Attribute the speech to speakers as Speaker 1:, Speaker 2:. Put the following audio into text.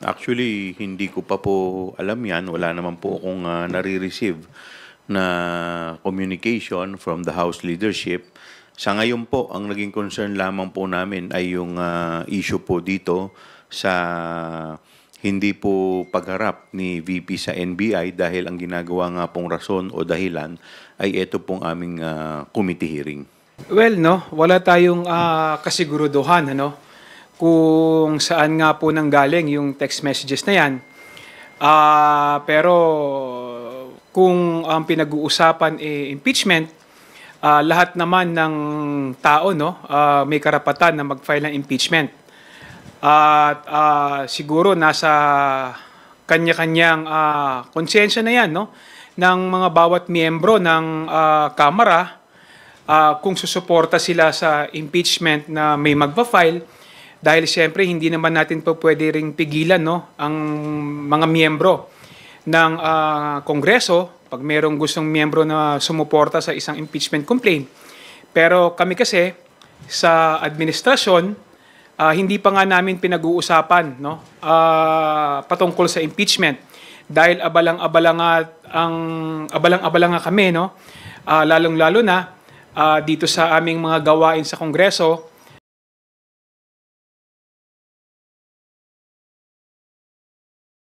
Speaker 1: Actually, hindi ko pa po alam yan. Wala naman po akong nare-receive na communication from the House leadership. Sa ngayon po, ang naging concern lamang po namin ay yung issue po dito sa hindi po pagharap ni VP sa NBI dahil ang ginagawa nga pong rason o dahilan ay ito pong aming committee hearing.
Speaker 2: Well, no, wala tayong kasiguruduhan, ano, kung saan nga po nanggaling yung text messages na yan. Pero kung ang pinag-uusapan impeachment, lahat naman ng tao, no, may karapatan na mag-file ng impeachment. At siguro nasa kanya-kanyang konsensya na yan, no, ng mga bawat miyembro ng Kamara kung susuporta sila sa impeachment na may magpa-file. Dahil siyempre hindi naman natin po pwede ring pigilan, no, ang mga miyembro ng Kongreso pag mayroong gustong miyembro na sumuporta sa isang impeachment complaint. Pero kami kasi sa administrasyon, hindi pa nga namin pinag-uusapan, no, patungkol sa impeachment dahil abalang-abala nga kami, no, lalong-lalo na dito sa aming mga gawain sa Kongreso.